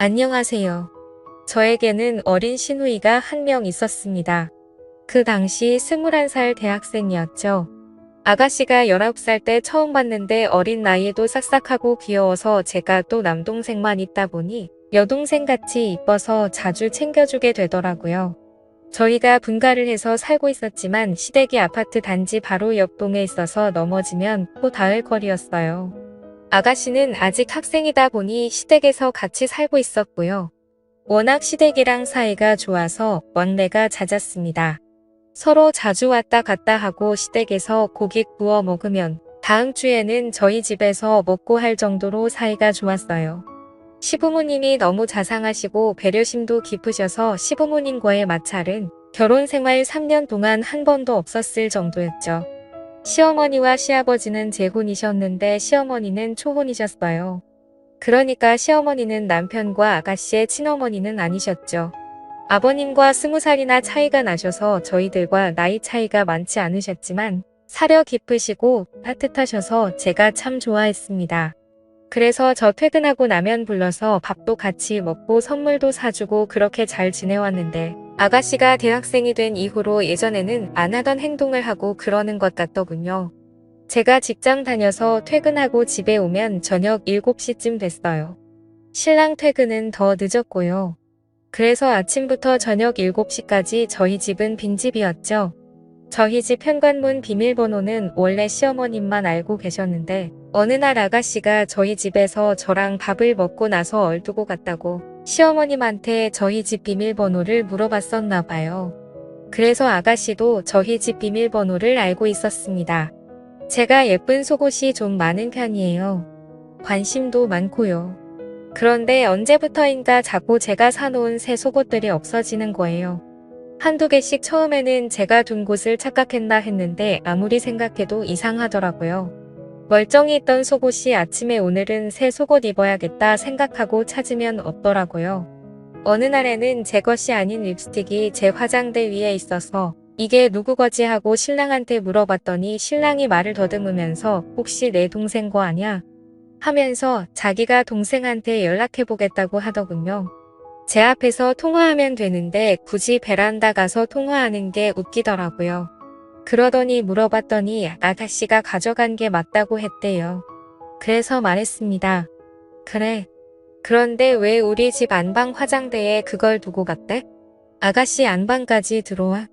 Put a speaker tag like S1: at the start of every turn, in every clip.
S1: 안녕하세요. 저에게는 어린 시누이가 한 명 있었습니다. 그 당시 21살 대학생이었죠. 아가씨가 19살 때 처음 봤는데 어린 나이에도 싹싹하고 귀여워서 제가 또 남동생만 있다 보니 여동생같이 이뻐서 자주 챙겨주게 되더라고요. 저희가 분가를 해서 살고 있었지만 시댁이 아파트 단지 바로 옆 동에 있어서 넘어지면 코 닿을 거리였어요. 아가씨는 아직 학생이다 보니 시댁에서 같이 살고 있었고요. 워낙 시댁이랑 사이가 좋아서 왕래가 잦았습니다. 서로 자주 왔다 갔다 하고 시댁에서 고기 구워 먹으면 다음 주에는 저희 집에서 먹고 할 정도로 사이가 좋았어요. 시부모님이 너무 자상하시고 배려심도 깊으셔서 시부모님과의 마찰은 결혼 생활 3년 동안 한 번도 없었을 정도였죠. 시어머니와 시아버지는 재혼이셨는데 시어머니는 초혼이셨어요. 그러니까 시어머니는 남편과 아가씨의 친어머니는 아니셨죠. 아버님과 20살이나 차이가 나셔서 저희들과 나이 차이가 많지 않으셨지만 사려 깊으시고 따뜻하셔서 제가 참 좋아했습니다. 그래서 저 퇴근하고 나면 불러서 밥도 같이 먹고 선물도 사주고 그렇게 잘 지내왔는데 아가씨가 대학생이 된 이후로 예전에는 안 하던 행동을 하고 그러는 것 같더군요. 제가 직장 다녀서 퇴근하고 집에 오면 저녁 7시쯤 됐어요. 신랑 퇴근은 더 늦었고요. 그래서 아침부터 저녁 7시까지 저희 집은 빈집이었죠. 저희 집 현관문 비밀번호는 원래 시어머님만 알고 계셨는데 어느 날 아가씨가 저희 집에서 저랑 밥을 먹고 나서 얼두고 갔다고 시어머님한테 저희 집 비밀번호를 물어봤었나 봐요. 그래서 아가씨도 저희 집 비밀번호를 알고 있었습니다. 제가 예쁜 속옷이 좀 많은 편이에요. 관심도 많고요. 그런데 언제부터인가 자꾸 제가 사놓은 새 속옷들이 없어지는 거예요. 한두 개씩 처음에는 제가 둔 곳을 착각했나 했는데 아무리 생각해도 이상하더라고요. 멀쩡히 있던 속옷이 아침에 오늘은 새 속옷 입어야겠다 생각하고 찾으면 없더라고요. 어느 날에는 제 것이 아닌 립스틱이 제 화장대 위에 있어서 이게 누구 거지 하고 신랑한테 물어봤더니 신랑이 말을 더듬으면서 혹시 내 동생 거 아냐? 하면서 자기가 동생한테 연락해보겠다고 하더군요. 제 앞에서 통화하면 되는데 굳이 베란다 가서 통화하는 게 웃기더라고요. 그러더니 물어봤더니 아가씨가 가져간 게 맞다고 했대요. 그래서 말했습니다. 그래. 그런데 왜 우리 집 안방 화장대에 그걸 두고 갔대? 아가씨 안방까지 들어와?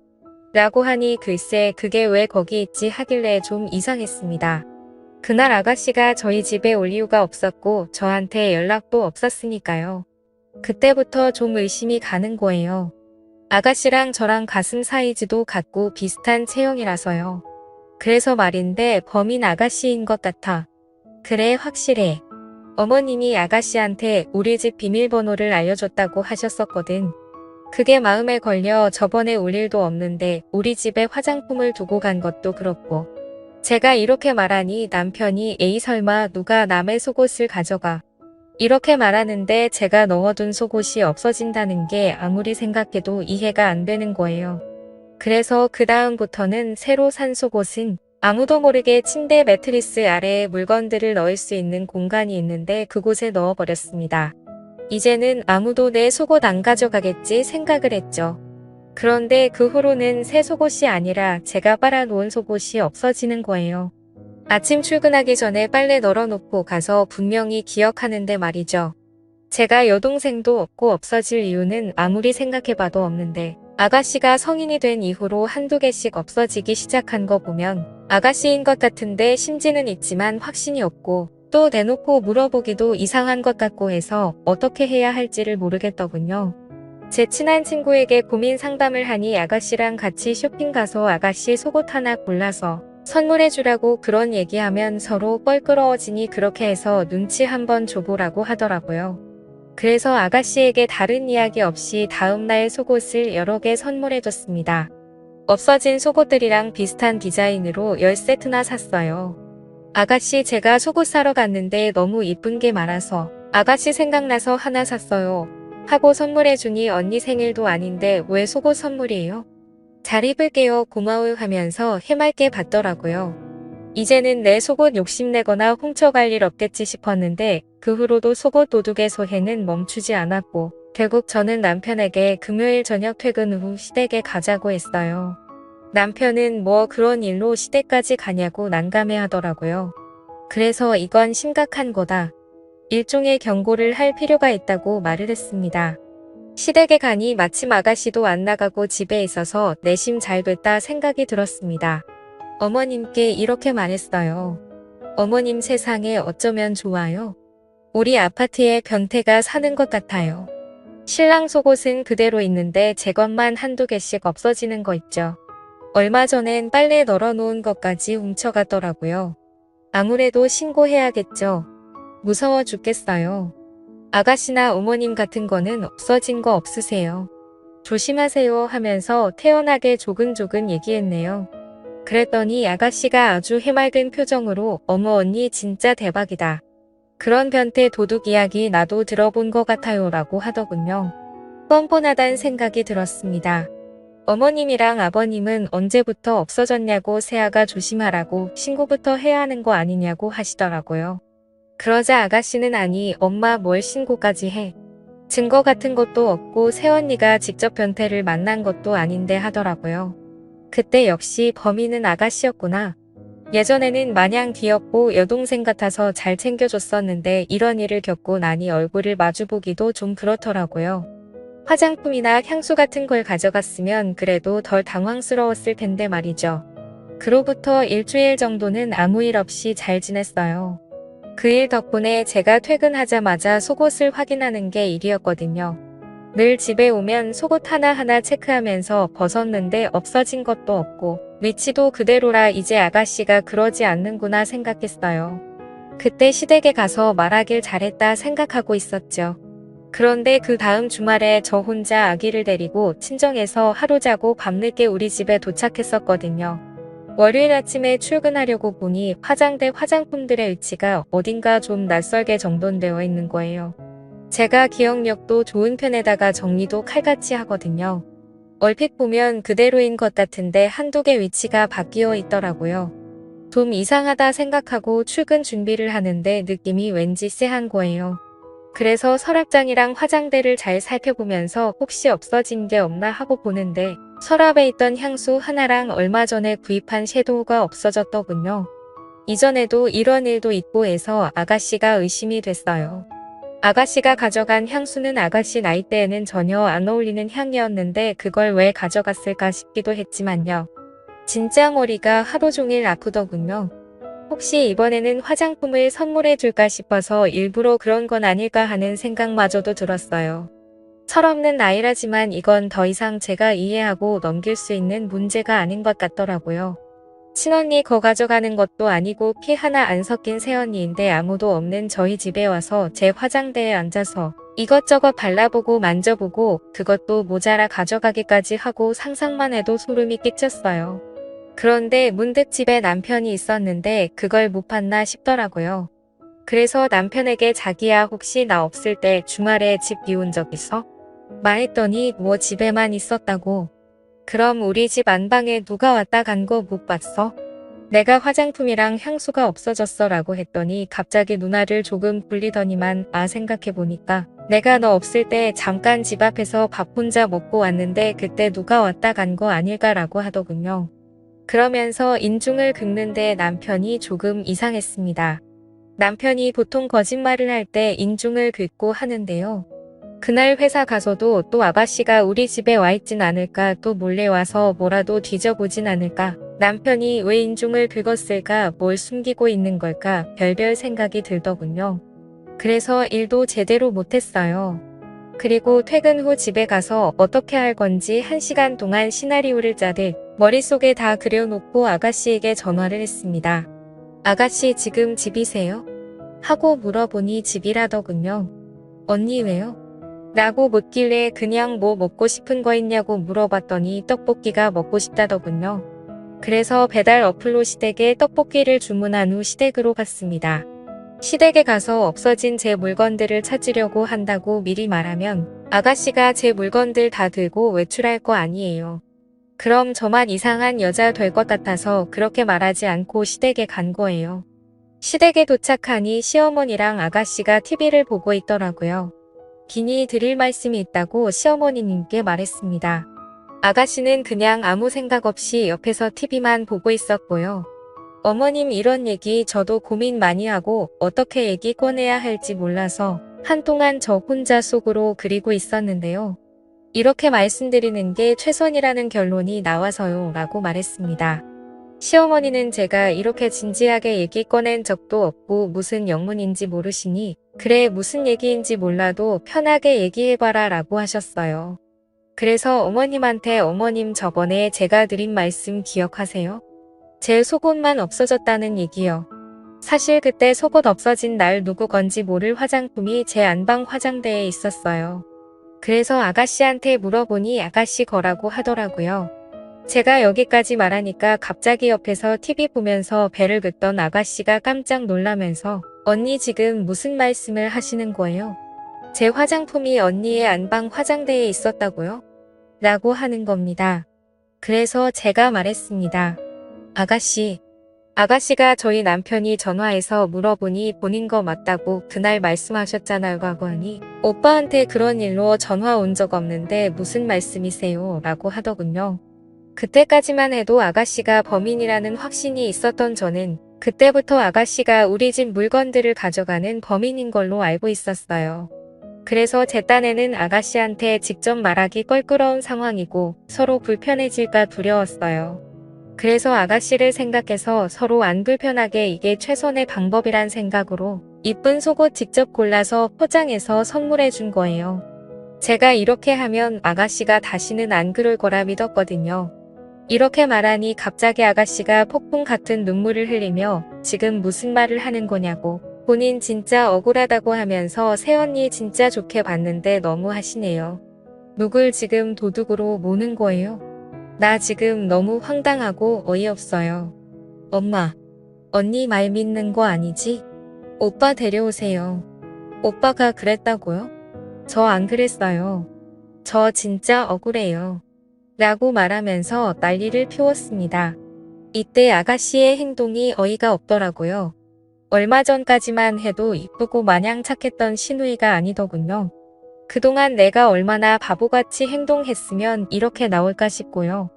S1: 라고 하니 글쎄 그게 왜 거기 있지 하길래 좀 이상했습니다. 그날 아가씨가 저희 집에 올 이유가 없었고 저한테 연락도 없었으니까요. 그때부터 좀 의심이 가는 거예요. 아가씨랑 저랑 가슴 사이즈도 같고 비슷한 체형이라서요. 그래서 말인데 범인 아가씨인 것 같아. 그래 확실해. 어머님이 아가씨한테 우리 집 비밀번호를 알려줬다고 하셨었거든. 그게 마음에 걸려 저번에 올 일도 없는데 우리 집에 화장품을 두고 간 것도 그렇고. 제가 이렇게 말하니 남편이 에이 설마 누가 남의 속옷을 가져가. 이렇게 말하는데 제가 넣어둔 속옷이 없어진다는 게 아무리 생각해도 이해가 안 되는 거예요. 그래서 그 다음부터는 새로 산 속옷은 아무도 모르게 침대 매트리스 아래에 물건들을 넣을 수 있는 공간이 있는데 그곳에 넣어버렸습니다. 이제는 아무도 내 속옷 안 가져가겠지 생각을 했죠. 그런데 그 후로는 새 속옷이 아니라 제가 빨아놓은 속옷이 없어지는 거예요. 아침 출근하기 전에 빨래 널어놓고 가서 분명히 기억하는데 말이죠. 제가 여동생도 없고 없어질 이유는 아무리 생각해봐도 없는데 아가씨가 성인이 된 이후로 한두 개씩 없어지기 시작한 거 보면 아가씨인 것 같은데 심지는 있지만 확신이 없고 또 대놓고 물어보기도 이상한 것 같고 해서 어떻게 해야 할지를 모르겠더군요. 제 친한 친구에게 고민 상담을 하니 아가씨랑 같이 쇼핑 가서 아가씨 속옷 하나 골라서 선물해주라고 그런 얘기하면 서로 껄끄러워지니 그렇게 해서 눈치 한번 줘보라고 하더라고요. 그래서 아가씨에게 다른 이야기 없이 다음날 속옷을 여러 개 선물해줬습니다. 없어진 속옷들이랑 비슷한 디자인으로 10세트나 샀어요. 아가씨 제가 속옷 사러 갔는데 너무 이쁜 게 많아서 아가씨 생각나서 하나 샀어요. 하고 선물해주니 언니 생일도 아닌데 왜 속옷 선물이에요? 잘 입을게요 고마워요 하면서 해맑게 받더라고요. 이제는 내 속옷 욕심내거나 훔쳐갈 일 없겠지 싶었는데 그 후로도 속옷 도둑의 소해는 멈추지 않았고 결국 저는 남편에게 금요일 저녁 퇴근 후 시댁에 가자고 했어요. 남편은 뭐 그런 일로 시댁까지 가냐고 난감해 하더라고요. 그래서 이건 심각한 거다. 일종의 경고를 할 필요가 있다고 말을 했습니다. 시댁에 가니 마침 아가씨도 안 나가고 집에 있어서 내심 잘 됐다 생각이 들었습니다. 어머님께 이렇게 말했어요. 어머님 세상에 어쩌면 좋아요. 우리 아파트에 변태가 사는 것 같아요. 신랑 속옷은 그대로 있는데 제 것만 한두 개씩 없어지는 거 있죠. 얼마 전엔 빨래 널어놓은 것까지 훔쳐가더라고요. 아무래도 신고해야겠죠. 무서워 죽겠어요. 아가씨나 어머님 같은 거는 없어진 거 없으세요? 조심하세요 하면서 태연하게 조근조근 얘기했네요. 그랬더니 아가씨가 아주 해맑은 표정으로 어머 언니 진짜 대박이다. 그런 변태 도둑 이야기 나도 들어본 것 같아요 라고 하더군요. 뻔뻔하단 생각이 들었습니다. 어머님이랑 아버님은 언제부터 없어졌냐고 새아가 조심하라고 신고부터 해야 하는 거 아니냐고 하시더라고요. 그러자 아가씨는 아니 엄마 뭘 신고까지 해. 증거 같은 것도 없고 새언니가 직접 변태를 만난 것도 아닌데 하더라고요. 그때 역시 범인은 아가씨였구나. 예전에는 마냥 귀엽고 여동생 같아서 잘 챙겨줬었는데 이런 일을 겪고 나니 얼굴을 마주보기도 좀 그렇더라고요. 화장품이나 향수 같은 걸 가져갔으면 그래도 덜 당황스러웠을 텐데 말이죠. 그로부터 일주일 정도는 아무 일 없이 잘 지냈어요. 그 일 덕분에 제가 퇴근하자마자 속옷을 확인하는 게 일이었거든요. 늘 집에 오면 속옷 하나하나 체크하면서 벗었는데 없어진 것도 없고 위치도 그대로라 이제 아가씨가 그러지 않는구나 생각했어요. 그때 시댁에 가서 말하길 잘했다 생각하고 있었죠. 그런데 그 다음 주말에 저 혼자 아기를 데리고 친정에서 하루 자고 밤늦게 우리 집에 도착했었거든요. 월요일 아침에 출근하려고 보니 화장대 화장품들의 위치가 어딘가 좀 낯설게 정돈되어 있는 거예요. 제가 기억력도 좋은 편에다가 정리도 칼같이 하거든요. 얼핏 보면 그대로인 것 같은데 한두 개 위치가 바뀌어 있더라고요. 좀 이상하다 생각하고 출근 준비를 하는데 느낌이 왠지 쎄한 거예요. 그래서 서랍장이랑 화장대를 잘 살펴보면서 혹시 없어진 게 없나 하고 보는데 서랍에 있던 향수 하나랑 얼마 전에 구입한 섀도우가 없어졌더군요. 이전에도 이런 일도 있고 해서 아가씨가 의심이 됐어요. 아가씨가 가져간 향수는 아가씨 나이대에는 전혀 안 어울리는 향이었는데 그걸 왜 가져갔을까 싶기도 했지만요. 진짜 머리가 하루 종일 아프더군요. 혹시 이번에는 화장품을 선물해 줄까 싶어서 일부러 그런 건 아닐까 하는 생각마저도 들었어요. 철없는 아이라지만 이건 더 이상 제가 이해하고 넘길 수 있는 문제가 아닌 것 같더라고요. 친언니 거 가져가는 것도 아니고 피 하나 안 섞인 새언니인데 아무도 없는 저희 집에 와서 제 화장대에 앉아서 이것저것 발라보고 만져보고 그것도 모자라 가져가기까지 하고 상상만 해도 소름이 끼쳤어요. 그런데 문득 집에 남편이 있었는데 그걸 못 봤나 싶더라고요. 그래서 남편에게 자기야 혹시 나 없을 때 주말에 집 비운 적 있어? 말했더니 뭐 집에만 있었다고. 그럼 우리 집 안방에 누가 왔다 간 거 못 봤어? 내가 화장품이랑 향수가 없어졌어 라고 했더니 갑자기 누나를 조금 굴리더니만 아 생각해보니까 내가 너 없을 때 잠깐 집 앞에서 밥 혼자 먹고 왔는데 그때 누가 왔다 간 거 아닐까 라고 하더군요. 그러면서 인중을 긁는데 남편이 조금 이상했습니다. 남편이 보통 거짓말을 할 때 인중을 긁고 하는데요. 그날 회사 가서도 또 아가씨가 우리 집에 와 있진 않을까 또 몰래 와서 뭐라도 뒤져보진 않을까 남편이 왜 인중을 긁었을까 뭘 숨기고 있는 걸까 별별 생각이 들더군요. 그래서 일도 제대로 못했어요. 그리고 퇴근 후 집에 가서 어떻게 할 건지 1시간 동안 시나리오를 짜듯 머릿속에 다 그려놓고 아가씨에게 전화를 했습니다. 아가씨 지금 집이세요? 하고 물어보니 집이라더군요. 언니 왜요? 라고 묻길래 그냥 뭐 먹고 싶은 거 있냐고 물어봤더니 떡볶이가 먹고 싶다더군요. 그래서 배달 어플로 시댁에 떡볶이를 주문한 후 시댁으로 갔습니다. 시댁에 가서 없어진 제 물건들을 찾으려고 한다고 미리 말하면 아가씨가 제 물건들 다 들고 외출할 거 아니에요. 그럼 저만 이상한 여자 될 것 같아서 그렇게 말하지 않고 시댁에 간 거예요. 시댁에 도착하니 시어머니랑 아가씨가 TV를 보고 있더라고요. 긴히 드릴 말씀이 있다고 시어머니님께 말했습니다. 아가씨는 그냥 아무 생각 없이 옆에서 TV만 보고 있었고요. 어머님 이런 얘기 저도 고민 많이 하고 어떻게 얘기 꺼내야 할지 몰라서 한동안 저 혼자 속으로 그리고 있었는데요. 이렇게 말씀드리는 게 최선이라는 결론이 나와서요 라고 말했습니다. 시어머니는 제가 이렇게 진지하게 얘기 꺼낸 적도 없고 무슨 영문인지 모르시니 그래 무슨 얘기인지 몰라도 편하게 얘기해봐라 라고 하셨어요. 그래서 어머님한테 어머님 저번에 제가 드린 말씀 기억하세요? 제 속옷만 없어졌다는 얘기요. 사실 그때 속옷 없어진 날 누구 건지 모를 화장품이 제 안방 화장대에 있었어요. 그래서 아가씨한테 물어보니 아가씨 거라고 하더라고요. 제가 여기까지 말하니까 갑자기 옆에서 TV 보면서 배를 긋던 아가씨가 깜짝 놀라면서 언니 지금 무슨 말씀을 하시는 거예요? 제 화장품이 언니의 안방 화장대에 있었다고요? 라고 하는 겁니다. 그래서 제가 말했습니다. 아가씨가 저희 남편이 전화해서 물어보니 본인 거 맞다고 그날 말씀하셨잖아요 라고 하니 오빠한테 그런 일로 전화 온 적 없는데 무슨 말씀이세요? 라고 하더군요. 그때까지만 해도 아가씨가 범인이라는 확신이 있었던 저는 그때부터 아가씨가 우리 집 물건들을 가져가는 범인인 걸로 알고 있었어요. 그래서 제 딴에는 아가씨한테 직접 말하기 껄끄러운 상황이고 서로 불편해질까 두려웠어요. 그래서 아가씨를 생각해서 서로 안 불편하게 이게 최선의 방법이란 생각으로 이쁜 속옷 직접 골라서 포장해서 선물해 준 거예요. 제가 이렇게 하면 아가씨가 다시는 안 그럴 거라 믿었거든요. 이렇게 말하니 갑자기 아가씨가 폭풍 같은 눈물을 흘리며 지금 무슨 말을 하는 거냐고 본인 진짜 억울하다고 하면서 새언니 진짜 좋게 봤는데 너무 하시네요. 누굴 지금 도둑으로 모는 거예요? 나 지금 너무 황당하고 어이없어요. 엄마, 언니 말 믿는 거 아니지? 오빠 데려오세요. 오빠가 그랬다고요? 저 안 그랬어요. 저 진짜 억울해요. 라고 말하면서 난리를 피웠습니다. 이때 아가씨의 행동이 어이가 없더라고요. 얼마 전까지만 해도 이쁘고 마냥 착했던 시누이가 아니더군요. 그동안 내가 얼마나 바보같이 행동했으면 이렇게 나올까 싶고요.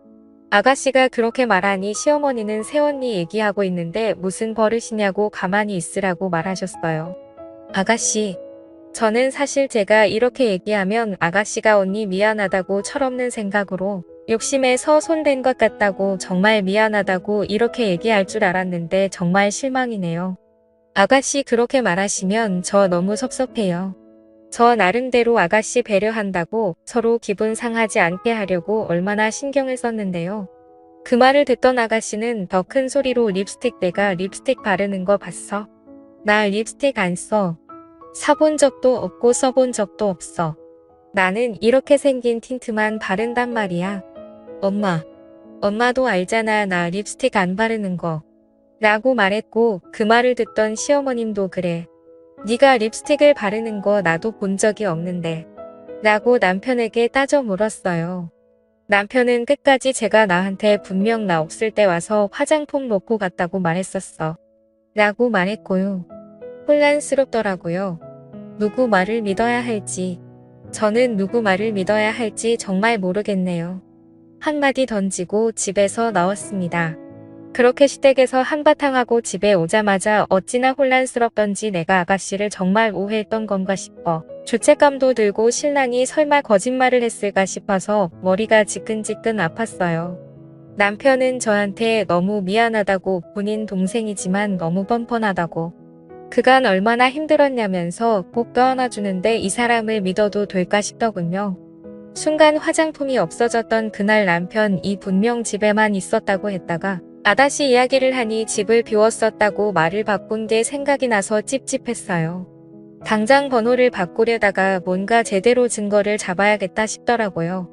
S1: 아가씨가 그렇게 말하니 시어머니는 새언니 얘기하고 있는데 무슨 버릇이냐고 가만히 있으라고 말하셨어요. 아가씨, 저는 사실 제가 이렇게 얘기하면 아가씨가 언니 미안하다고 철없는 생각으로 욕심에서 손댄 것 같다고 정말 미안하다고 이렇게 얘기할 줄 알았는데 정말 실망이네요. 아가씨 그렇게 말하시면 저 너무 섭섭해요. 저 나름대로 아가씨 배려한다고 서로 기분 상하지 않게 하려고 얼마나 신경을 썼는데요. 그 말을 듣던 아가씨는 더 큰 소리로 립스틱 내가 립스틱 바르는 거 봤어? 나 립스틱 안 써. 사본 적도 없고 써본 적도 없어. 나는 이렇게 생긴 틴트만 바른단 말이야. 엄마도 알잖아 나 립스틱 안 바르는 거. 라고 말했고 그 말을 듣던 시어머님도 그래. 네가 립스틱을 바르는 거 나도 본 적이 없는데. 라고 남편에게 따져 물었어요. 남편은 끝까지 제가 나한테 분명 나 없을 때 와서 화장품 놓고 갔다고 말했었어. 라고 말했고요. 혼란스럽더라고요. 누구 말을 믿어야 할지. 저는 누구 말을 믿어야 할지 정말 모르겠네요. 한마디 던지고 집에서 나왔습니다. 그렇게 시댁에서 한바탕 하고 집에 오자마자 어찌나 혼란스럽던지 내가 아가씨를 정말 오해했던 건가 싶어 죄책감도 들고 신랑이 설마 거짓말을 했을까 싶어서 머리가 지끈지끈 아팠어요. 남편은 저한테 너무 미안하다고 본인 동생이지만 너무 뻔뻔하다고 그간 얼마나 힘들었냐면서 꼭 껴안아주는데 이 사람을 믿어도 될까 싶더군요. 순간 화장품이 없어졌던 그날 남편이 분명 집에만 있었다고 했다가 아다시 이야기를 하니 집을 비웠었다고 말을 바꾼 게 생각이 나서 찝찝했어요. 당장 번호를 바꾸려다가 뭔가 제대로 증거를 잡아야겠다 싶더라고요.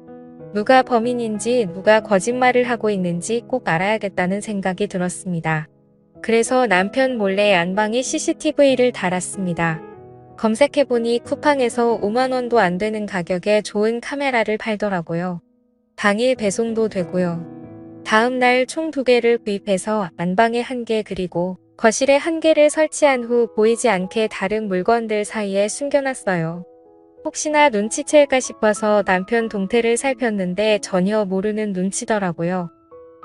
S1: 누가 범인인지 누가 거짓말을 하고 있는지 꼭 알아야겠다는 생각이 들었습니다. 그래서 남편 몰래 안방에 CCTV를 달았습니다. 검색해보니 쿠팡에서 5만 원도 안 되는 가격에 좋은 카메라를 팔더라고요. 당일 배송도 되고요. 다음 날 총 2개를 구입해서 안방에 1개 그리고 거실에 한 개를 설치한 후 보이지 않게 다른 물건들 사이에 숨겨놨어요. 혹시나 눈치챌까 싶어서 남편 동태를 살폈는데 전혀 모르는 눈치더라고요.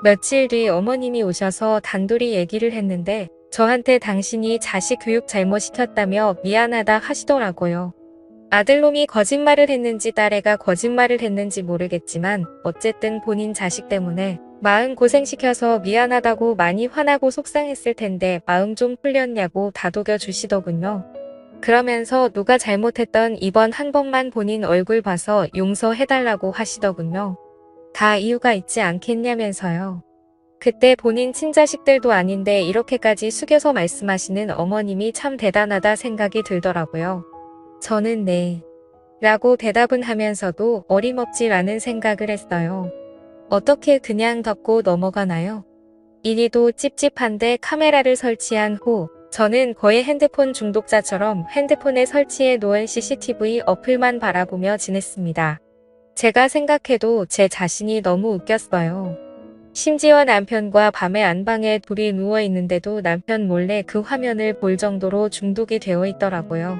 S1: 며칠 뒤 어머님이 오셔서 단둘이 얘기를 했는데 저한테 당신이 자식 교육 잘못시켰다며 미안하다 하시더라고요. 아들놈이 거짓말을 했는지 딸애가 거짓말을 했는지 모르겠지만 어쨌든 본인 자식 때문에 마음 고생시켜서 미안하다고 많이 화나고 속상했을 텐데 마음 좀 풀렸냐고 다독여 주시더군요. 그러면서 누가 잘못했던 이번 한 번만 본인 얼굴 봐서 용서해달라고 하시더군요. 다 이유가 있지 않겠냐면서요. 그때 본인 친자식들도 아닌데 이렇게까지 숙여서 말씀하시는 어머님이 참 대단하다 생각이 들더라고요. 저는 네. 라고 대답은 하면서도 어림없지라는 생각을 했어요. 어떻게 그냥 덮고 넘어가나요? 이리도 찝찝한데 카메라를 설치한 후 저는 거의 핸드폰 중독자처럼 핸드폰에 설치해 놓은 CCTV 어플만 바라보며 지냈습니다. 제가 생각해도 제 자신이 너무 웃겼어요. 심지어 남편과 밤에 안방에 둘이 누워 있는데도 남편 몰래 그 화면을 볼 정도로 중독이 되어 있더라고요.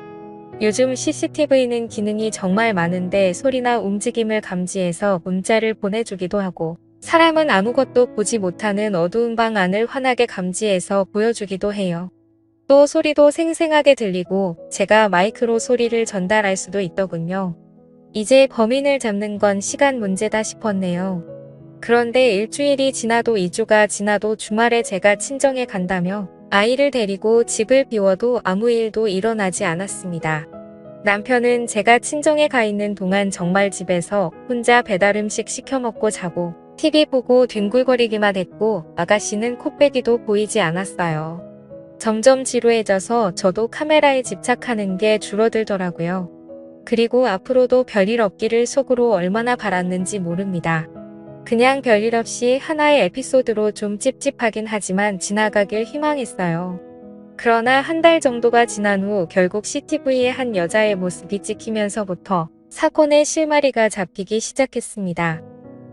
S1: 요즘 CCTV는 기능이 정말 많은데 소리나 움직임을 감지해서 문자를 보내주기도 하고 사람은 아무것도 보지 못하는 어두운 방 안을 환하게 감지해서 보여주기도 해요. 또 소리도 생생하게 들리고 제가 마이크로 소리를 전달할 수도 있더군요. 이제 범인을 잡는 건 시간 문제다 싶었네요. 그런데 일주일이 지나도 2주가 지나도 주말에 제가 친정에 간다며 아이를 데리고 집을 비워도 아무 일도 일어나지 않았습니다. 남편은 제가 친정에 가 있는 동안 정말 집에서 혼자 배달음식 시켜 먹고 자고 TV 보고 뒹굴거리기만 했고 아가씨는 코빼기도 보이지 않았어요. 점점 지루해져서 저도 카메라에 집착하는 게 줄어들더라고요. 그리고 앞으로도 별일 없기를 속으로 얼마나 바랐는지 모릅니다. 그냥 별일 없이 하나의 에피소드로 좀 찝찝하긴 하지만 지나가길 희망했어요. 그러나 한 달 정도가 지난 후 결국 CCTV에 한 여자의 모습이 찍히면서부터 사건의 실마리가 잡히기 시작했습니다.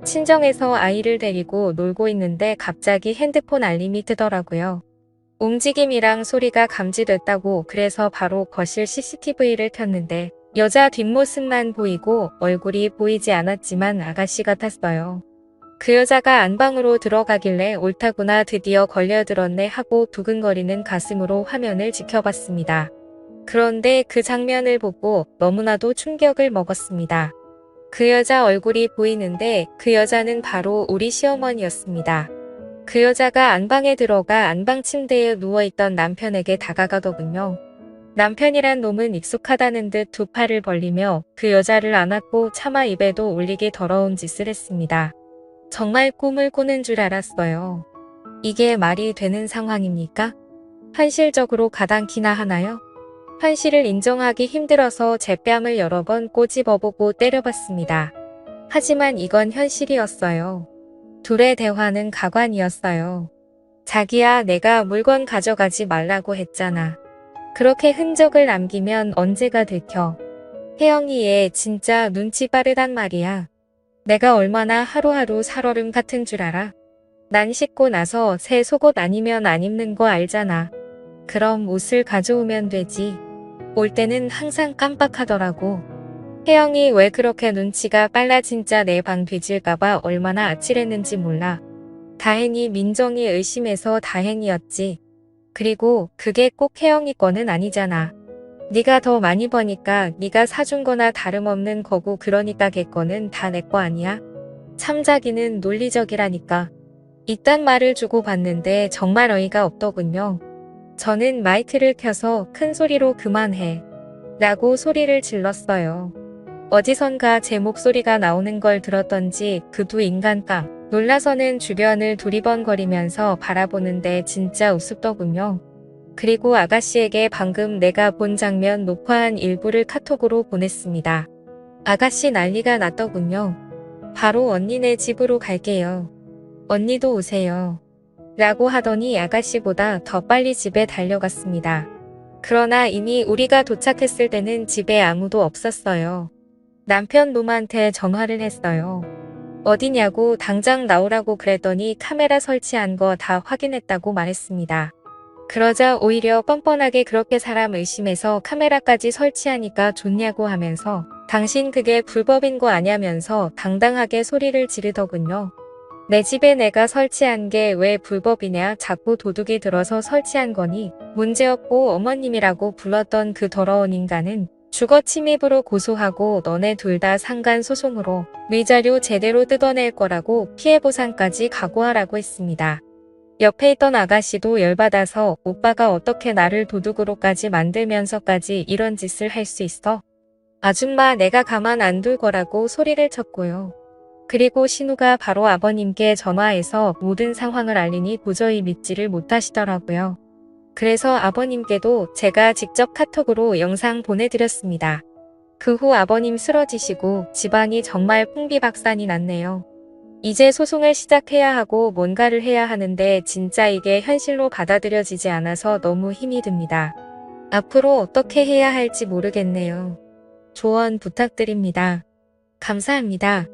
S1: 친정에서 아이를 데리고 놀고 있는데 갑자기 핸드폰 알림이 뜨더라고요. 움직임이랑 소리가 감지됐다고. 그래서 바로 거실 CCTV를 켰는데 여자 뒷모습만 보이고 얼굴이 보이지 않았지만 아가씨 같았어요. 그 여자가 안방으로 들어가길래 옳다구나 드디어 걸려들었네 하고 두근거리는 가슴으로 화면을 지켜봤습니다. 그런데 그 장면을 보고 너무나도 충격을 먹었습니다. 그 여자 얼굴이 보이는데 그 여자는 바로 우리 시어머니였습니다. 그 여자가 안방에 들어가 안방 침대에 누워있던 남편에게 다가가더군요. 남편이란 놈은 익숙하다는 듯 두 팔을 벌리며 그 여자를 안았고 차마 입에도 올리기 더러운 짓을 했습니다. 정말 꿈을 꾸는 줄 알았어요. 이게 말이 되는 상황입니까? 현실적으로 가당키나 하나요? 현실을 인정하기 힘들어서 제 뺨을 여러 번 꼬집어보고 때려봤습니다. 하지만 이건 현실이었어요. 둘의 대화는 가관이었어요. 자기야, 내가 물건 가져가지 말라고 했잖아. 그렇게 흔적을 남기면 언제가 들켜. 혜영이 얘 진짜 눈치 빠르단 말이야. 내가 얼마나 하루하루 살얼음 같은 줄 알아? 난 씻고 나서 새 속옷 아니면 안 입는 거 알잖아. 그럼 옷을 가져오면 되지. 올 때는 항상 깜빡하더라고. 혜영이 왜 그렇게 눈치가 빨라. 진짜 내 방 뒤질까봐 얼마나 아찔했는지 몰라. 다행히 민정이 의심해서 다행이었지. 그리고 그게 꼭 혜영이 거는 아니잖아. 네가 더 많이 버니까 네가 사준 거나 다름없는 거고 그러니까 걔 거는 다 내 거 아니야? 참자기는 논리적이라니까. 이딴 말을 주고 받는데 정말 어이가 없더군요. 저는 마이크를 켜서 큰 소리로 그만해 라고 소리를 질렀어요. 어디선가 제 목소리가 나오는 걸 들었던지 그 두 인간감 놀라서는 주변을 두리번거리면서 바라보는데 진짜 우습더군요. 그리고 아가씨에게 방금 내가 본 장면 녹화한 일부를 카톡으로 보냈습니다. 아가씨 난리가 났더군요. 바로 언니네 집으로 갈게요. 언니도 오세요. 라고 하더니 아가씨보다 더 빨리 집에 달려갔습니다. 그러나 이미 우리가 도착했을 때는 집에 아무도 없었어요. 남편 놈한테 전화를 했어요. 어디냐고 당장 나오라고 그랬더니 카메라 설치한 거 다 확인했다고 말했습니다. 그러자 오히려 뻔뻔하게 그렇게 사람 의심해서 카메라까지 설치하니까 좋냐고 하면서 당신 그게 불법인 거 아냐면서 당당하게 소리를 지르더군요. 내 집에 내가 설치한 게 왜 불법이냐, 자꾸 도둑이 들어서 설치한 거니 문제없고 어머님이라고 불렀던 그 더러운 인간은 주거 침입으로 고소하고 너네 둘 다 상간 소송으로 위자료 제대로 뜯어낼 거라고 피해보상까지 각오하라고 했습니다. 옆에 있던 아가씨도 열받아서 오빠가 어떻게 나를 도둑으로까지 만들면서까지 이런 짓을 할 수 있어? 아줌마 내가 가만 안 둘 거라고 소리를 쳤고요. 그리고 신우가 바로 아버님께 전화해서 모든 상황을 알리니 도저히 믿지를 못하시더라고요. 그래서 아버님께도 제가 직접 카톡으로 영상 보내드렸습니다. 그 후 아버님 쓰러지시고 집안이 정말 풍비박산이 났네요. 이제 소송을 시작해야 하고 뭔가를 해야 하는데 진짜 이게 현실로 받아들여지지 않아서 너무 힘이 듭니다. 앞으로 어떻게 해야 할지 모르겠네요. 조언 부탁드립니다. 감사합니다.